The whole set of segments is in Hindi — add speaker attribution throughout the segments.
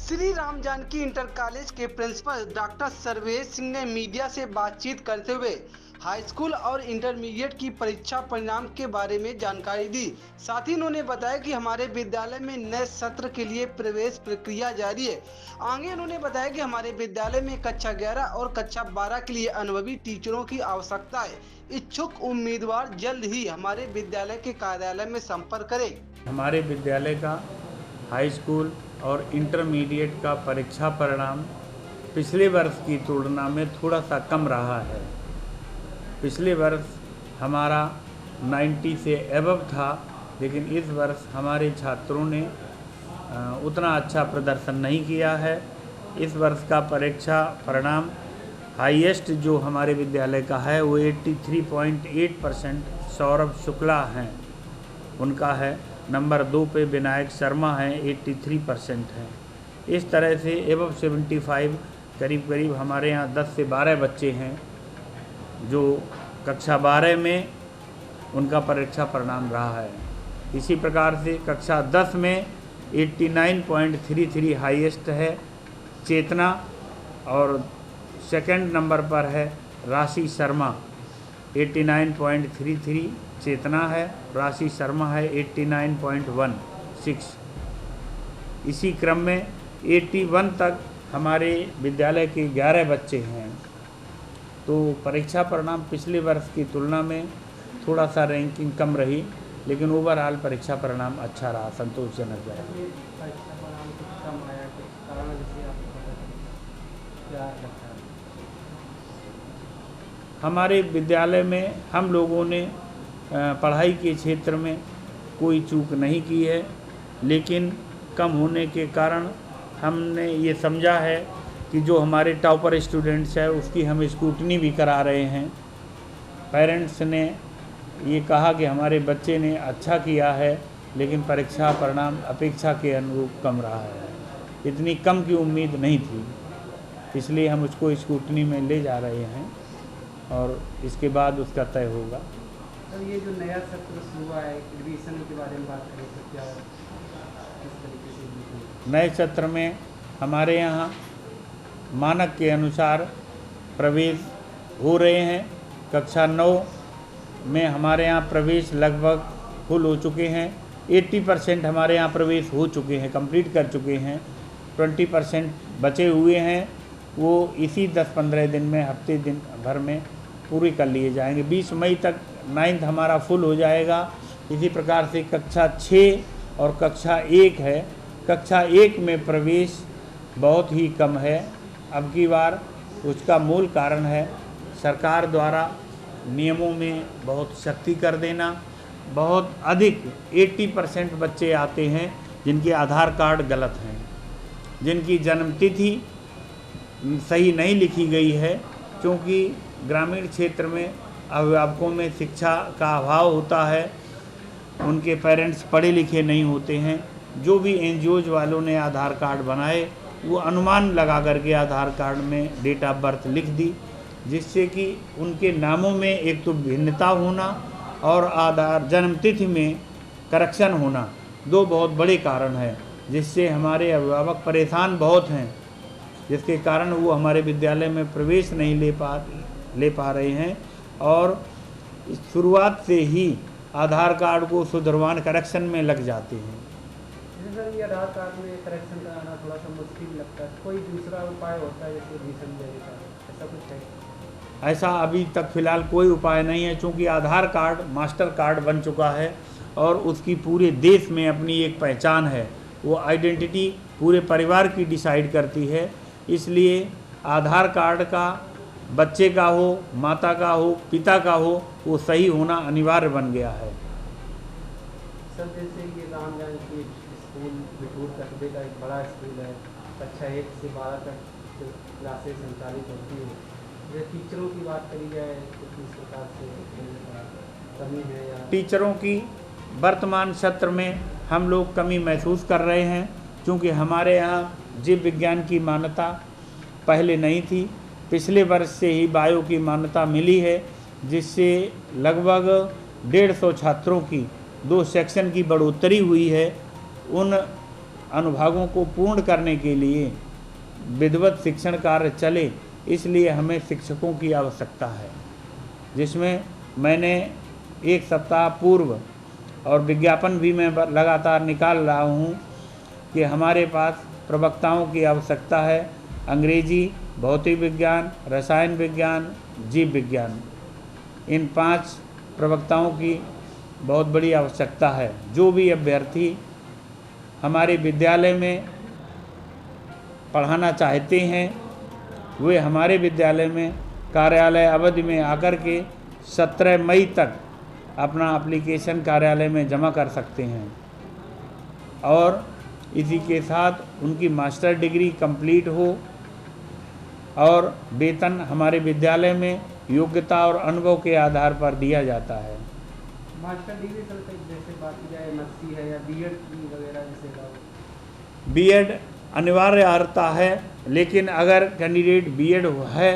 Speaker 1: श्री राम जानकी इंटर कॉलेज के प्रिंसिपल डॉक्टर सर्वेश सिंह ने मीडिया से बातचीत करते हुए हाई स्कूल और इंटरमीडिएट की परीक्षा परिणाम के बारे में जानकारी दी। साथ ही उन्होंने बताया कि हमारे विद्यालय में नए सत्र के लिए प्रवेश प्रक्रिया जारी है। आगे उन्होंने बताया कि हमारे विद्यालय में कक्षा 11 और कक्षा 12 के लिए अनुभवी टीचरों की आवश्यकता है। इच्छुक उम्मीदवार जल्द ही हमारे विद्यालय के कार्यालय में संपर्क करें।
Speaker 2: हमारे विद्यालय का हाई स्कूल और इंटरमीडिएट का परीक्षा परिणाम पिछले वर्ष की तुलना में थोड़ा सा कम रहा है। पिछले वर्ष हमारा 90 से एबव था, लेकिन इस वर्ष हमारे छात्रों ने उतना अच्छा प्रदर्शन नहीं किया है। इस वर्ष का परीक्षा परिणाम हाईएस्ट जो हमारे विद्यालय का है वो 83.8% सौरभ शुक्ला हैं, उनका है। नंबर 2 पे विनायक शर्मा हैं, 83% हैं। इस तरह से एबव 75 करीब हमारे यहाँ 10 से 12 बच्चे हैं जो कक्षा 12 में उनका परीक्षा परिणाम रहा है। इसी प्रकार से कक्षा 10 में 89.33 हाईएस्ट है चेतना, और सेकंड नंबर पर है राशि शर्मा, 89.33 चेतना है, राशि शर्मा है 89.16। इसी क्रम में 81 तक हमारे विद्यालय के 11 बच्चे हैं। तो परीक्षा परिणाम पिछले वर्ष की तुलना में थोड़ा सा रैंकिंग कम रही, लेकिन ओवरऑल परीक्षा परिणाम अच्छा रहा, संतोषजनक रहा। हमारे विद्यालय में हम लोगों ने पढ़ाई के क्षेत्र में कोई चूक नहीं की है, लेकिन कम होने के कारण हमने ये समझा है कि जो हमारे टॉपर स्टूडेंट्स है उसकी हम स्क्रूटनी भी करा रहे हैं। पेरेंट्स ने ये कहा कि हमारे बच्चे ने अच्छा किया है, लेकिन परीक्षा परिणाम अपेक्षा के अनुरूप कम रहा है। इतनी कम की उम्मीद नहीं थी, इसलिए हम उसको स्क्रूटनी में ले जा रहे हैं और इसके बाद उसका तय होगा।
Speaker 3: तो ये जो नया सत्र शुरू हुआ है, एडमिशन के बारे में बात करें तो क्या किस तरीके से?
Speaker 2: नए सत्र में हमारे यहाँ मानक के अनुसार प्रवेश हो रहे हैं। कक्षा 9 में हमारे यहाँ प्रवेश लगभग फुल हो चुके हैं। 80% हमारे यहाँ प्रवेश हो चुके हैं, कंप्लीट कर चुके हैं। 20% बचे हुए हैं, वो इसी 10-15 दिन में, हफ्ते दिन भर में पूरी कर लिए जाएंगे। 20 मई तक 9th हमारा फुल हो जाएगा। इसी प्रकार से कक्षा 6 और कक्षा 1 है। कक्षा 1 में प्रवेश बहुत ही कम है अब की बार। उसका मूल कारण है सरकार द्वारा नियमों में बहुत सख्ती कर देना। बहुत अधिक 80% बच्चे आते हैं जिनके आधार कार्ड गलत हैं, जिनकी जन्मतिथि सही नहीं लिखी गई है, क्योंकि ग्रामीण क्षेत्र में अभिभावकों में शिक्षा का अभाव होता है, उनके पेरेंट्स पढ़े लिखे नहीं होते हैं। जो भी एनजीओज वालों ने आधार कार्ड बनाए वो अनुमान लगा करके आधार कार्ड में डेट ऑफ बर्थ लिख दी, जिससे कि उनके नामों में एक तो भिन्नता होना और आधार जन्मतिथि में करेक्शन होना, दो बहुत बड़े कारण हैं, जिससे हमारे अभिभावक परेशान बहुत हैं, जिसके कारण वो हमारे विद्यालय में प्रवेश नहीं ले पा रहे हैं। और शुरुआत से ही आधार कार्ड को सुधरवान करेक्शन में लग जाते हैं।
Speaker 3: सर, ये आधार कार्ड में करेक्शन कराना थोड़ा सा मुश्किल लगता है, कोई दूसरा उपाय होता है जैसे एडमिशन लेने का, ऐसा कुछ है?
Speaker 2: ऐसा अभी तक फ़िलहाल कोई उपाय नहीं है, क्योंकि आधार कार्ड मास्टर कार्ड बन चुका है और उसकी पूरे देश में अपनी एक पहचान है। वो आइडेंटिटी पूरे परिवार की डिसाइड करती है, इसलिए आधार कार्ड का बच्चे का हो, माता का हो, पिता का हो, वो सही होना अनिवार्य बन गया है।
Speaker 3: सर, जैसे ये राम जानकी स्कूल बिठूर कस्बे का एक बड़ा स्कूल है, कक्षा 1 से 12 तक क्लासेस संचालित होती है। जैसे टीचरों की बात करी जाए तो किस प्रकार से कमी है या?
Speaker 2: टीचरों की वर्तमान सत्र में हम लोग कमी महसूस कर रहे हैं, क्योंकि हमारे यहाँ जीव विज्ञान की मान्यता पहले नहीं थी। पिछले वर्ष से ही बायो की मान्यता मिली है, जिससे लगभग 150 छात्रों की 2 सेक्शन की बढ़ोतरी हुई है। उन अनुभागों को पूर्ण करने के लिए विधिवत शिक्षण कार्य चले, इसलिए हमें शिक्षकों की आवश्यकता है, जिसमें मैंने एक सप्ताह पूर्व और विज्ञापन भी मैं लगातार निकाल रहा हूँ कि हमारे पास प्रवक्ताओं की आवश्यकता है। अंग्रेजी, भौतिक विज्ञान, रसायन विज्ञान, जीव विज्ञान, इन 5 प्रवक्ताओं की बहुत बड़ी आवश्यकता है। जो भी अभ्यर्थी हमारे विद्यालय में पढ़ाना चाहते हैं वे हमारे विद्यालय में कार्यालय अवधि में आकर के 17 मई तक अपना एप्लीकेशन कार्यालय में जमा कर सकते हैं और इसी के साथ उनकी मास्टर डिग्री कंप्लीट हो और वेतन हमारे विद्यालय में योग्यता और अनुभव के आधार पर दिया जाता है।
Speaker 3: मास्टर डिग्री सर जैसे बात की जाए MSc है या बीएड वगैरह जैसे
Speaker 2: बीएड अनिवार्य अर्हता है, लेकिन अगर कैंडिडेट बीएड है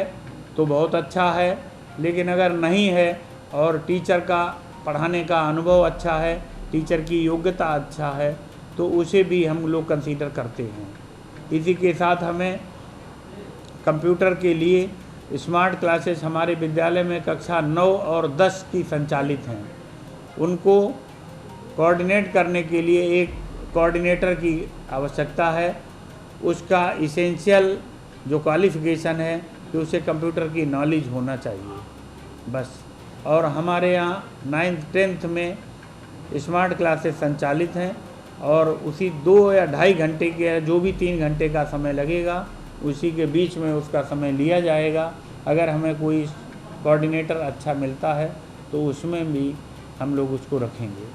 Speaker 2: तो बहुत अच्छा है, लेकिन अगर नहीं है और टीचर का पढ़ाने का अनुभव अच्छा है, टीचर की योग्यता अच्छा है, तो उसे भी हम लोग कंसीडर करते हैं। इसी के साथ हमें कंप्यूटर के लिए स्मार्ट क्लासेस हमारे विद्यालय में कक्षा 9 और 10 की संचालित हैं। उनको कोऑर्डिनेट करने के लिए एक कोऑर्डिनेटर की आवश्यकता है। उसका इसेंशियल जो क्वालिफ़िकेशन है कि उसे कंप्यूटर की नॉलेज होना चाहिए बस। और हमारे यहाँ 9th 10th में स्मार्ट क्लासेस संचालित हैं और उसी 2 या ढाई घंटे के जो भी 3 घंटे का समय लगेगा उसी के बीच में उसका समय लिया जाएगा। अगर हमें कोई कोऑर्डिनेटर अच्छा मिलता है तो उसमें भी हम लोग उसको रखेंगे।